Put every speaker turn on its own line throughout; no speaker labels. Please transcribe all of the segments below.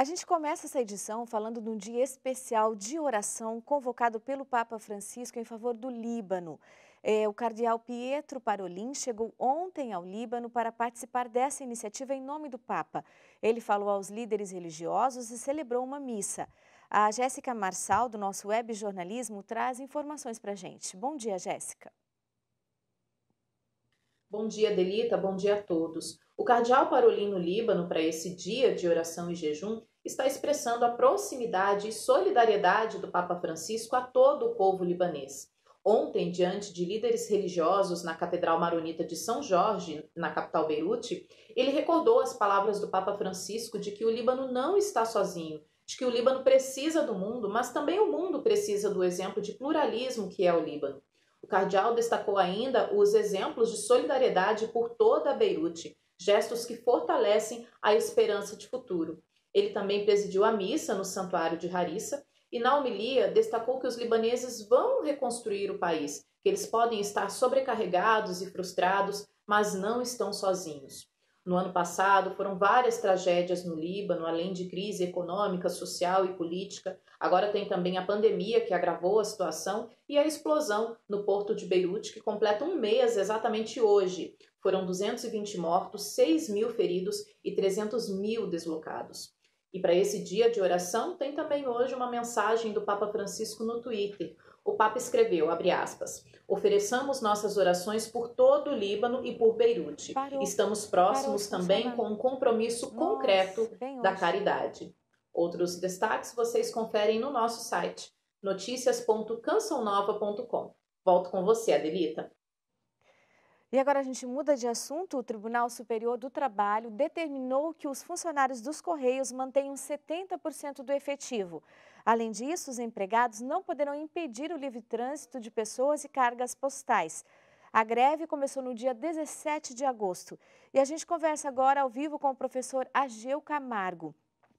A gente começa essa edição falando de um dia especial de oração convocado pelo Papa Francisco em favor do Líbano. O cardeal Pietro Parolin chegou ontem ao Líbano para participar dessa iniciativa em nome do Papa. Ele falou aos líderes religiosos e celebrou uma missa. A Jéssica Marçal, do nosso Web Jornalismo, traz informações para a gente. Bom dia, Jéssica.
Bom dia, Delita. Bom dia a todos. O cardeal Parolin no Líbano, para esse dia de oração e jejum, está expressando a proximidade e solidariedade do Papa Francisco a todo o povo libanês. Ontem, diante de líderes religiosos na Catedral Maronita de São Jorge, na capital Beirute, ele recordou as palavras do Papa Francisco de que o Líbano não está sozinho, de que o Líbano precisa do mundo, mas também o mundo precisa do exemplo de pluralismo que é o Líbano. O cardeal destacou ainda os exemplos de solidariedade por toda a Beirute, gestos que fortalecem a esperança de futuro. Ele também presidiu a missa no Santuário de Harissa e, na homilia, destacou que os libaneses vão reconstruir o país, que eles podem estar sobrecarregados e frustrados, mas não estão sozinhos. No ano passado, foram várias tragédias no Líbano, além de crise econômica, social e política. Agora tem também a pandemia, que agravou a situação, e a explosão no porto de Beirute, que completa um mês exatamente hoje. Foram 220 mortos, 6.000 feridos e 300.000 deslocados. E para esse dia de oração, tem também hoje uma mensagem do Papa Francisco no Twitter. O Papa escreveu, abre aspas, ofereçamos nossas orações por todo o Líbano e por Beirute. Estamos próximos também com um compromisso concreto da caridade. Outros destaques vocês conferem no nosso site, noticias.cançãonova.com. Volto com você, Adelita.
E agora a gente muda de assunto. O Tribunal Superior do Trabalho determinou que os funcionários dos Correios mantenham 70% do efetivo. Além disso, os empregados não poderão impedir o livre trânsito de pessoas e cargas postais. A greve começou no dia 17 de agosto. E a gente conversa agora ao vivo com o professor Ageu Camargo.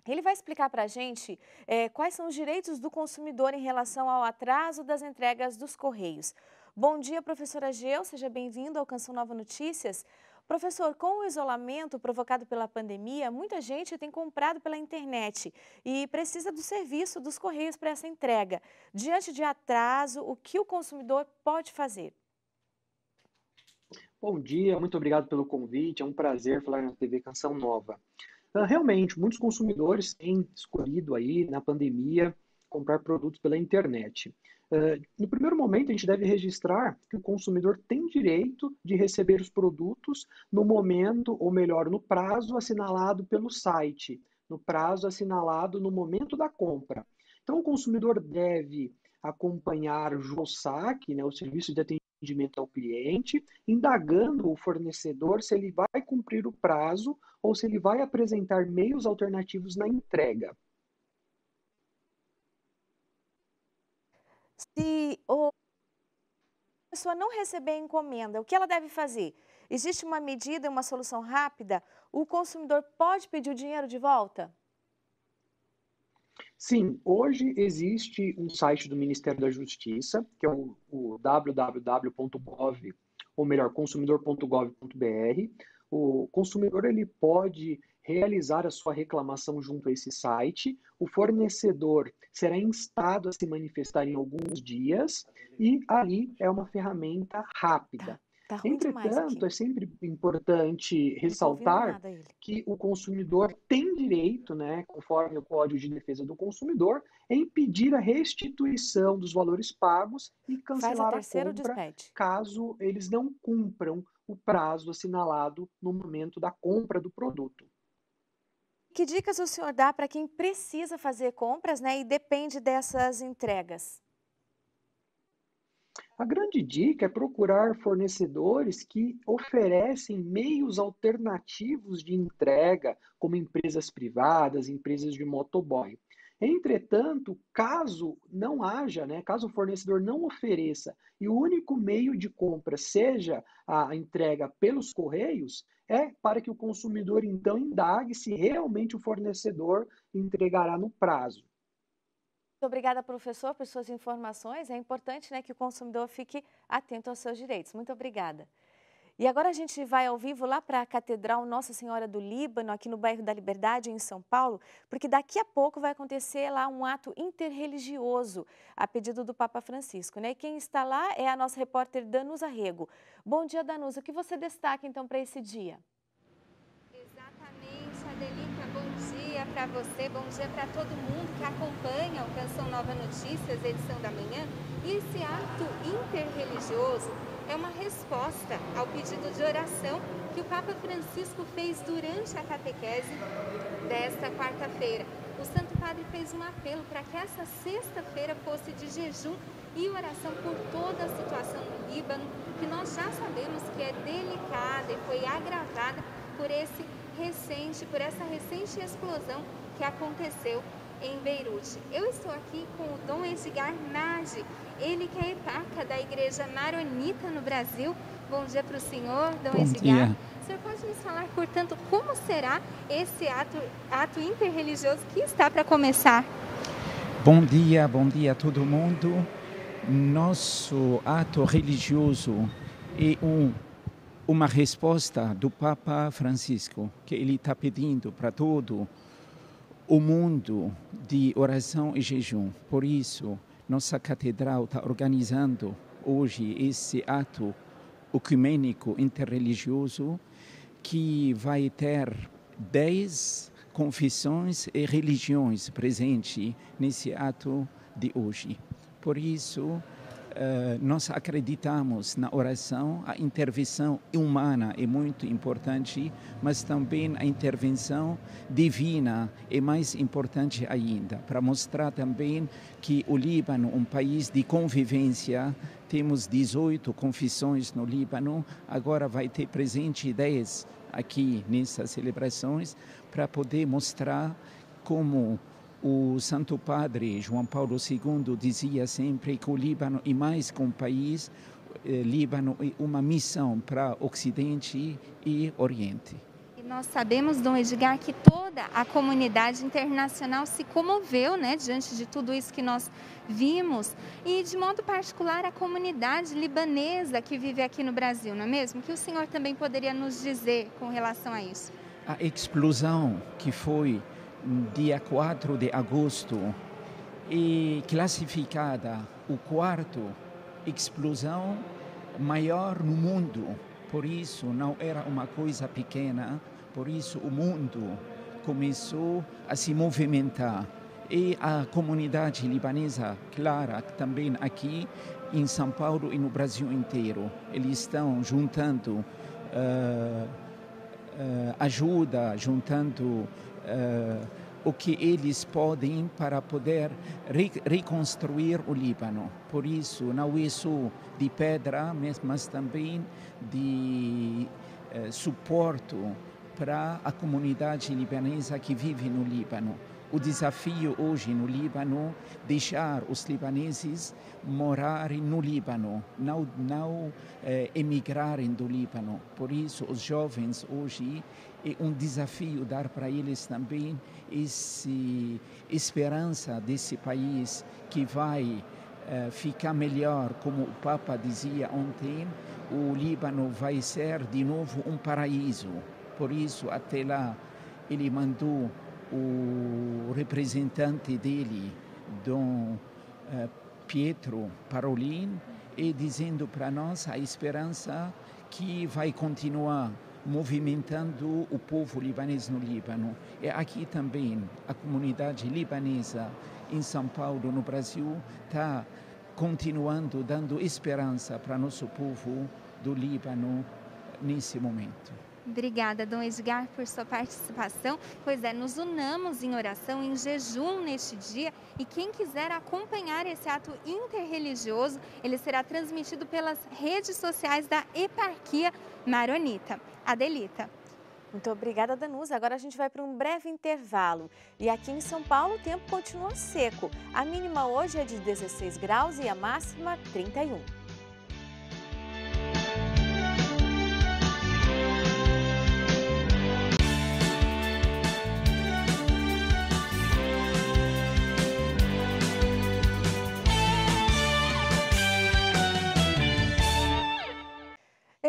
Ele vai explicar para a gente quais são os direitos do consumidor em relação ao atraso das entregas dos Correios. Bom dia, professora Ageu, seja bem-vindo ao Canção Nova Notícias. Professor, com o isolamento provocado pela pandemia, muita gente tem comprado pela internet e precisa do serviço dos Correios para essa entrega. Diante de atraso, o que o consumidor pode fazer?
Bom dia, muito obrigado pelo convite, é um prazer falar na TV Canção Nova. Realmente, muitos consumidores têm escolhido aí, na pandemia, comprar produtos pela internet. No primeiro momento, a gente deve registrar que o consumidor tem direito de receber os produtos no momento, ou melhor, no prazo assinalado pelo site, no prazo assinalado no momento da compra. Então, o consumidor deve acompanhar o SAC, né, o Serviço de Atendimento ao Cliente, indagando o fornecedor se ele vai cumprir o prazo ou se ele vai apresentar meios alternativos na entrega.
Se a pessoa não receber a encomenda, o que ela deve fazer? Existe uma medida, uma solução rápida? O consumidor pode pedir o dinheiro de volta?
Sim, hoje existe um site do Ministério da Justiça, que é o www.gov, ou melhor, consumidor.gov.br. O consumidor ele pode realizar a sua reclamação junto a esse site. O fornecedor será instado a se manifestar em alguns dias e ali é uma ferramenta rápida.
Tá ruim demais aqui.
Entretanto, é sempre importante ressaltar que o consumidor tem direito, né, conforme o Código de Defesa do Consumidor, em pedir a restituição dos valores pagos e cancelar a compra caso eles não cumpram o prazo assinalado no momento da compra do produto.
Que dicas o senhor dá para quem precisa fazer compras, né, e depende dessas entregas?
A grande dica é procurar fornecedores que oferecem meios alternativos de entrega, como empresas privadas, empresas de motoboy. Entretanto, caso não haja, né, caso o fornecedor não ofereça e o único meio de compra seja a entrega pelos correios, é para que o consumidor então indague se realmente o fornecedor entregará no prazo.
Muito obrigada, professor, por suas informações. É importante, né, que o consumidor fique atento aos seus direitos. Muito obrigada. E agora a gente vai ao vivo lá para a Catedral Nossa Senhora do Líbano, aqui no bairro da Liberdade, em São Paulo, porque daqui a pouco vai acontecer lá um ato interreligioso, a pedido do Papa Francisco, né? E quem está lá é a nossa repórter Danusa Rego. Bom dia, Danusa. O que você destaca, então, para esse dia?
Exatamente, Adelita. Bom dia para você, bom dia para todo mundo que acompanha o Canção Nova Notícias, edição da manhã. E esse ato interreligioso é uma resposta ao pedido de oração que o Papa Francisco fez durante a catequese desta quarta-feira. O Santo Padre fez um apelo para que essa sexta-feira fosse de jejum e oração por toda a situação no Líbano, que nós já sabemos que é delicada e foi agravada por essa recente explosão que aconteceu em Beirute. Eu estou aqui com o Dom Edgar Nadi, ele que é eparca da Igreja Maronita no Brasil. Bom dia para o senhor, Dom Edgar.
Dia.
O senhor pode nos falar, portanto, como será esse ato interreligioso que está para começar?
Bom dia a todo mundo. Nosso ato religioso é uma resposta do Papa Francisco, que ele está pedindo para todo o mundo de oração e jejum. Por isso, nossa catedral está organizando hoje esse ato ecumênico interreligioso que vai ter 10 confissões e religiões presentes nesse ato de hoje. Por isso, nós acreditamos na oração, a intervenção humana é muito importante, mas também a intervenção divina é mais importante ainda, para mostrar também que o Líbano, um país de convivência, temos 18 confissões no Líbano, agora vai ter presente 10 aqui nessas celebrações, para poder mostrar como o Santo Padre João Paulo II dizia sempre que o Líbano é mais que um país, Líbano é uma missão para Ocidente e Oriente.
E nós sabemos, Dom Edgar, que toda a comunidade internacional se comoveu, né, diante de tudo isso que nós vimos, e de modo particular a comunidade libanesa que vive aqui no Brasil, não é mesmo? O que o senhor também poderia nos dizer com relação a isso?
A explosão que foi dia 4 de agosto é classificada a quarta explosão maior no mundo. Por isso não era uma coisa pequena, por isso o mundo começou a se movimentar. E a comunidade libanesa, claro, também aqui em São Paulo e no Brasil inteiro, eles estão juntando ajuda, juntando o que eles podem para poder reconstruir o Líbano. Por isso, não é só de pedra, mas também de suporte para a comunidade libanesa que vive no Líbano. O desafio hoje no Líbano é deixar os libaneses morarem no Líbano, não emigrarem do Líbano. Por isso, os jovens hoje é um desafio dar para eles também essa esperança desse país que vai ficar melhor, como o Papa dizia ontem, o Líbano vai ser de novo um paraíso. Por isso, até lá, ele mandou o representante dele, Dom Pietro Parolin, e dizendo para nós a esperança que vai continuar movimentando o povo libanês no Líbano. E aqui também a comunidade libanesa em São Paulo, no Brasil, está continuando dando esperança para nosso povo do Líbano nesse momento.
Obrigada, Dom Edgar, por sua participação. Pois é, nos unamos em oração, em jejum neste dia. E quem quiser acompanhar esse ato interreligioso, ele será transmitido pelas redes sociais da Eparquia Maronita. Adelita.
Muito obrigada, Danusa. Agora a gente vai para um breve intervalo. E aqui em São Paulo o tempo continua seco. A mínima hoje é de 16 graus e a máxima 31.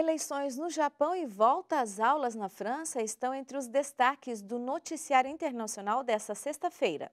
Eleições no Japão e volta às aulas na França estão entre os destaques do noticiário internacional desta sexta-feira.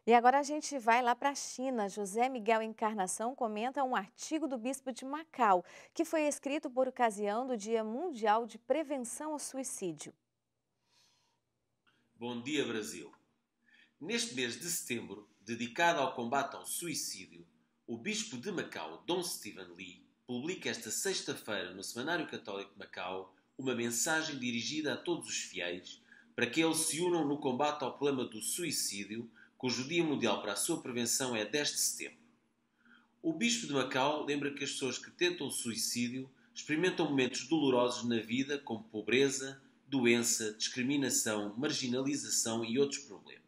E agora a gente vai lá para a China. José Miguel Encarnação comenta um artigo do bispo de Macau, que foi escrito por ocasião do Dia Mundial de Prevenção ao Suicídio.
Bom dia, Brasil! Neste mês de setembro, dedicado ao combate ao suicídio, o bispo de Macau, Dom Stephen Lee, publica esta sexta-feira no Semanário Católico de Macau uma mensagem dirigida a todos os fiéis para que eles se unam no combate ao problema do suicídio, cujo Dia Mundial para a sua prevenção é 10 de setembro. O bispo de Macau lembra que as pessoas que tentam o suicídio experimentam momentos dolorosos na vida, como pobreza, doença, discriminação, marginalização e outros problemas.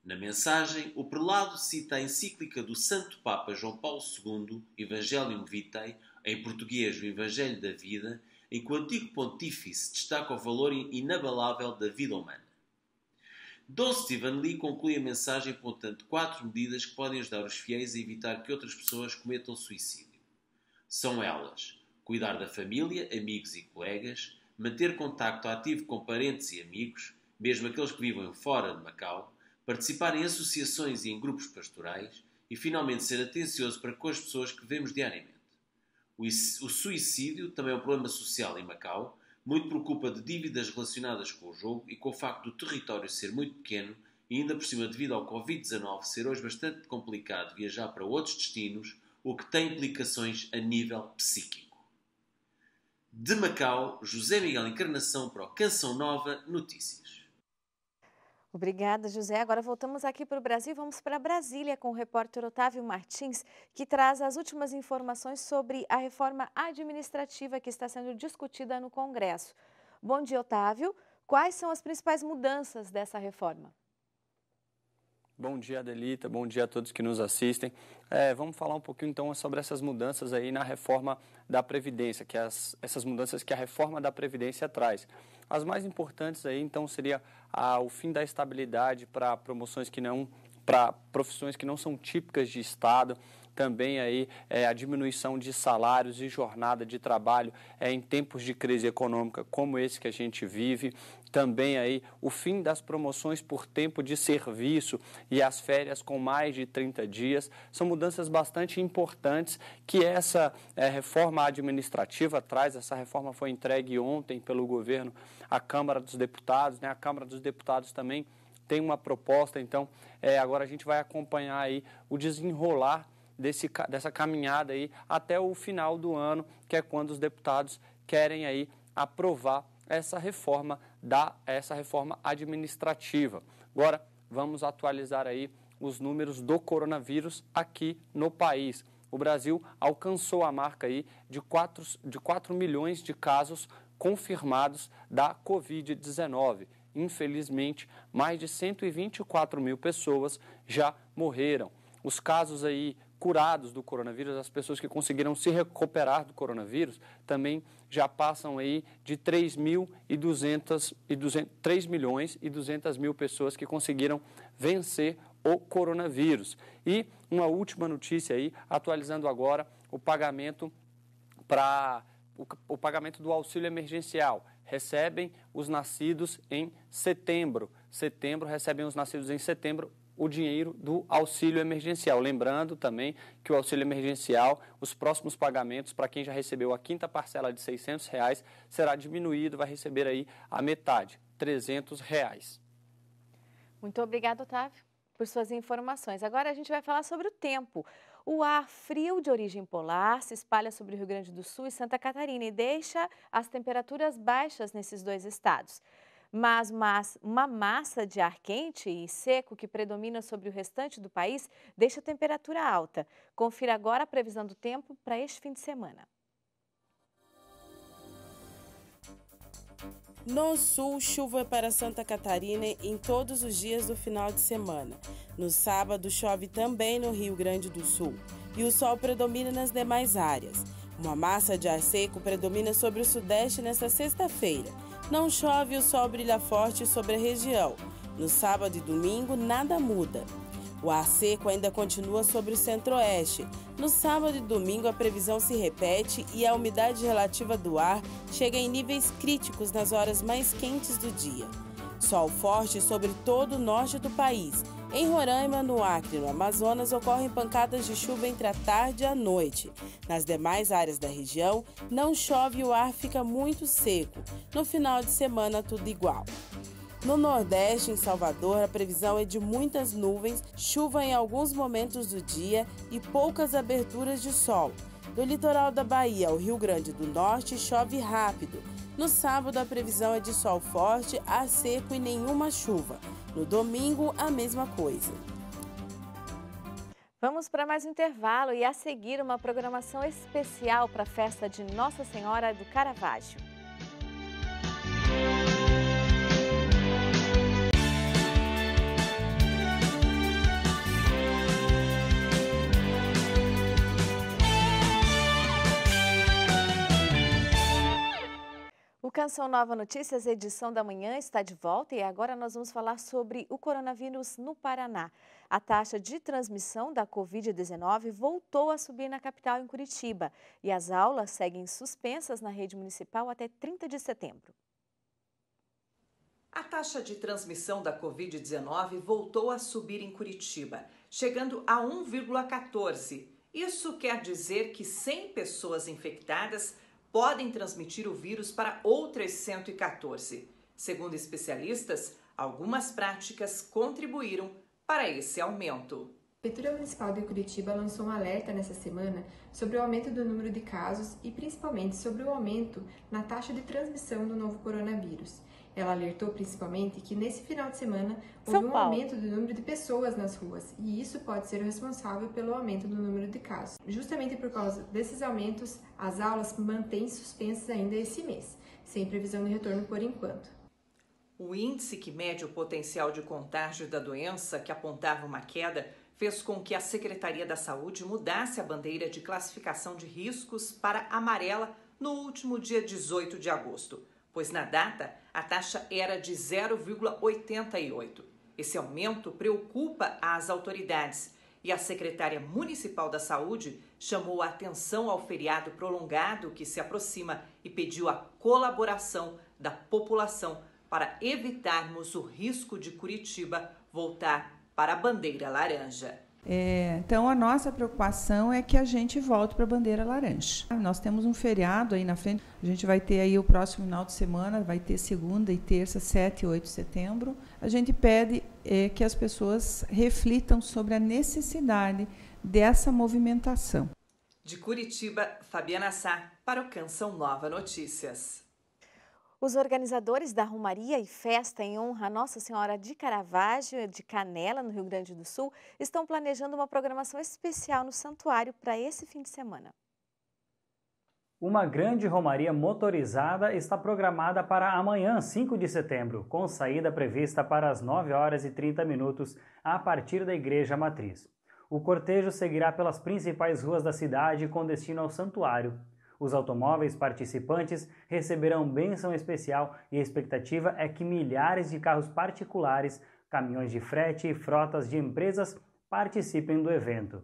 Na mensagem, o prelado cita a encíclica do Santo Papa João Paulo II, Evangelium Vitae, em português o Evangelho da Vida, em que o antigo pontífice destaca o valor inabalável da vida humana. Dom Stephen Lee conclui a mensagem apontando 4 medidas que podem ajudar os fiéis a evitar que outras pessoas cometam suicídio. São elas: cuidar da família, amigos e colegas, manter contacto ativo com parentes e amigos, mesmo aqueles que vivem fora de Macau, participar em associações e em grupos pastorais e, finalmente, ser atencioso para com as pessoas que vemos diariamente. O suicídio também é um problema social em Macau, muito por culpa de dívidas relacionadas com o jogo e com o facto do território ser muito pequeno e ainda por cima devido ao Covid-19 ser hoje bastante complicado viajar para outros destinos, o que tem implicações a nível psíquico. De Macau, José Miguel Encarnação para o Canção Nova Notícias.
Obrigada, José. Agora voltamos aqui para o Brasil. Vamos para Brasília com o repórter Otávio Martins, que traz as últimas informações sobre a reforma administrativa que está sendo discutida no Congresso. Bom dia, Otávio. Quais são as principais mudanças dessa reforma?
Bom dia, Adelita. Bom dia a todos que nos assistem. Vamos falar um pouquinho, então, sobre essas mudanças aí na reforma da Previdência, essas mudanças que a reforma da Previdência traz. As mais importantes aí, então, seria o fim da estabilidade para profissões que não são típicas de Estado, também aí a diminuição de salários e jornada de trabalho em tempos de crise econômica como esse que a gente vive, também aí o fim das promoções por tempo de serviço e as férias com mais de 30 dias, são mudanças bastante importantes que essa reforma administrativa traz. Essa reforma foi entregue ontem pelo governo à Câmara dos Deputados, né? A Câmara dos Deputados também tem uma proposta, então agora a gente vai acompanhar aí o desenrolar dessa caminhada aí até o final do ano, que é quando os deputados querem aí aprovar essa reforma administrativa. Agora vamos atualizar aí os números do coronavírus aqui no país. O Brasil alcançou a marca aí de 4 milhões de casos confirmados da Covid-19. Infelizmente, mais de 124 mil pessoas já morreram. Os casos aí curados do coronavírus, as pessoas que conseguiram se recuperar do coronavírus, também já passam aí de 3 milhões e 200 mil pessoas que conseguiram vencer o coronavírus. E uma última notícia aí, atualizando agora o pagamento o pagamento do auxílio emergencial. Recebem os nascidos em setembro. Recebem os nascidos em setembro o dinheiro do auxílio emergencial. Lembrando também que o auxílio emergencial, os próximos pagamentos, para quem já recebeu a quinta parcela de R$ 600, será diminuído, vai receber aí a metade, R$ 300.
Muito obrigada, Otávio, por suas informações. Agora a gente vai falar sobre o tempo. O ar frio de origem polar se espalha sobre o Rio Grande do Sul e Santa Catarina e deixa as temperaturas baixas nesses dois estados. Mas uma massa de ar quente e seco que predomina sobre o restante do país deixa a temperatura alta. Confira agora a previsão do tempo para este fim de semana.
No sul, chuva para Santa Catarina em todos os dias do final de semana. No sábado, chove também no Rio Grande do Sul e o sol predomina nas demais áreas. Uma massa de ar seco predomina sobre o sudeste nesta sexta-feira. Não chove e o sol brilha forte sobre a região. No sábado e domingo, nada muda. O ar seco ainda continua sobre o centro-oeste. No sábado e domingo, a previsão se repete e a umidade relativa do ar chega em níveis críticos nas horas mais quentes do dia. Sol forte sobre todo o norte do país. Em Roraima, no Acre e no Amazonas, ocorrem pancadas de chuva entre a tarde e a noite. Nas demais áreas da região, não chove e o ar fica muito seco. No final de semana, tudo igual. No Nordeste, em Salvador, a previsão é de muitas nuvens, chuva em alguns momentos do dia e poucas aberturas de sol. Do litoral da Bahia ao Rio Grande do Norte, chove rápido. No sábado, a previsão é de sol forte, ar seco e nenhuma chuva. No domingo, a mesma coisa.
Vamos para mais um intervalo e a seguir uma programação especial para a festa de Nossa Senhora do Caravaggio. O Canção Nova Notícias, edição da manhã, está de volta e agora nós vamos falar sobre o coronavírus no Paraná. A taxa de transmissão da Covid-19 voltou a subir na capital, em Curitiba, e as aulas seguem suspensas na rede municipal até 30 de setembro.
A taxa de transmissão da Covid-19 voltou a subir em Curitiba, chegando a 1,14. Isso quer dizer que 100 pessoas infectadas podem transmitir o vírus para outras 114. Segundo especialistas, algumas práticas contribuíram para esse aumento.
A Prefeitura Municipal de Curitiba lançou um alerta nessa semana sobre o aumento do número de casos e principalmente sobre o aumento na taxa de transmissão do novo coronavírus. Ela alertou principalmente que nesse final de semana houve um aumento do número de pessoas nas ruas e isso pode ser o responsável pelo aumento do número de casos. Justamente por causa desses aumentos, as aulas mantêm suspensas ainda esse mês, sem previsão de retorno por enquanto.
O índice que mede o potencial de contágio da doença, que apontava uma queda, fez com que a Secretaria da Saúde mudasse a bandeira de classificação de riscos para amarela no último dia 18 de agosto. Pois na data, a taxa era de 0,88. Esse aumento preocupa as autoridades e a secretária municipal da Saúde chamou a atenção ao feriado prolongado que se aproxima e pediu a colaboração da população para evitarmos o risco de Curitiba voltar para a bandeira laranja.
Então, a nossa preocupação é que a gente volte para a bandeira laranja. Nós temos um feriado aí na frente, a gente vai ter aí o próximo final de semana, vai ter segunda e terça, 7 e 8 de setembro. A gente pede que as pessoas reflitam sobre a necessidade dessa movimentação.
De Curitiba, Fabiana Sá, para o Canção Nova Notícias.
Os organizadores da Romaria e Festa em honra a Nossa Senhora de Caravaggio, de Canela, no Rio Grande do Sul, estão planejando uma programação especial no santuário para esse fim de semana.
Uma grande romaria motorizada está programada para amanhã, 5 de setembro, com saída prevista para as 9h30 a partir da Igreja Matriz. O cortejo seguirá pelas principais ruas da cidade com destino ao santuário. Os automóveis participantes receberão bênção especial e a expectativa é que milhares de carros particulares, caminhões de frete e frotas de empresas participem do evento.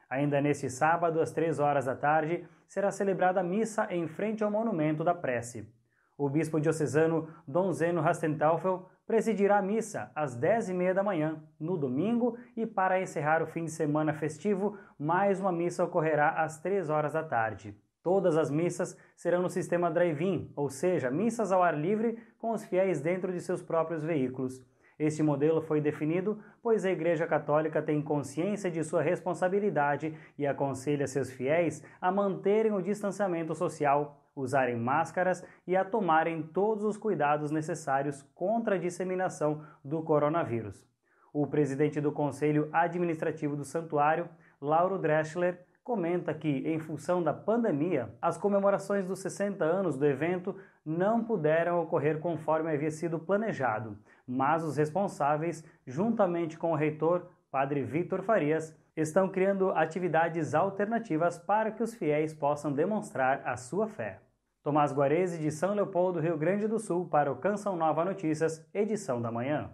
Ainda neste sábado, às 15h, será celebrada a missa em frente ao Monumento da Prece. O bispo diocesano Dom Zeno Rastentaufel presidirá a missa às 10h30 da manhã, no domingo, e para encerrar o fim de semana festivo, mais uma missa ocorrerá às 15h. Todas as missas serão no sistema drive-in, ou seja, missas ao ar livre com os fiéis dentro de seus próprios veículos. Este modelo foi definido pois a Igreja Católica tem consciência de sua responsabilidade e aconselha seus fiéis a manterem o distanciamento social, usarem máscaras e a tomarem todos os cuidados necessários contra a disseminação do coronavírus. O presidente do Conselho Administrativo do Santuário, Lauro Dreschler, comenta que, em função da pandemia, as comemorações dos 60 anos do evento não puderam ocorrer conforme havia sido planejado, mas os responsáveis, juntamente com o reitor, Padre Vítor Farias, estão criando atividades alternativas para que os fiéis possam demonstrar a sua fé. Tomás Guarese, de São Leopoldo, Rio Grande do Sul, para o Canção Nova Notícias, edição da manhã.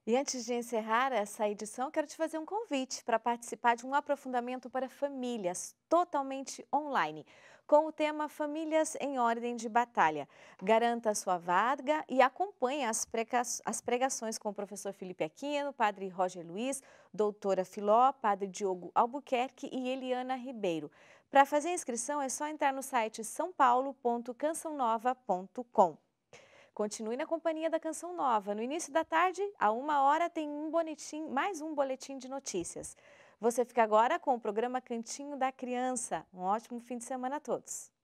E antes de encerrar essa edição, quero te fazer um convite para participar de um aprofundamento para famílias, totalmente online, com o tema Famílias em Ordem de Batalha. Garanta a sua vaga e acompanhe as pregações com o professor Felipe Aquino, Padre Roger Luiz, doutora Filó, Padre Diogo Albuquerque e Eliana Ribeiro. Para fazer a inscrição é só entrar no site saopaulo.cançãonova.com. Continue na companhia da Canção Nova. No início da tarde, à 1h, tem mais um boletim de notícias. Você fica agora com o programa Cantinho da Criança. Um ótimo fim de semana a todos.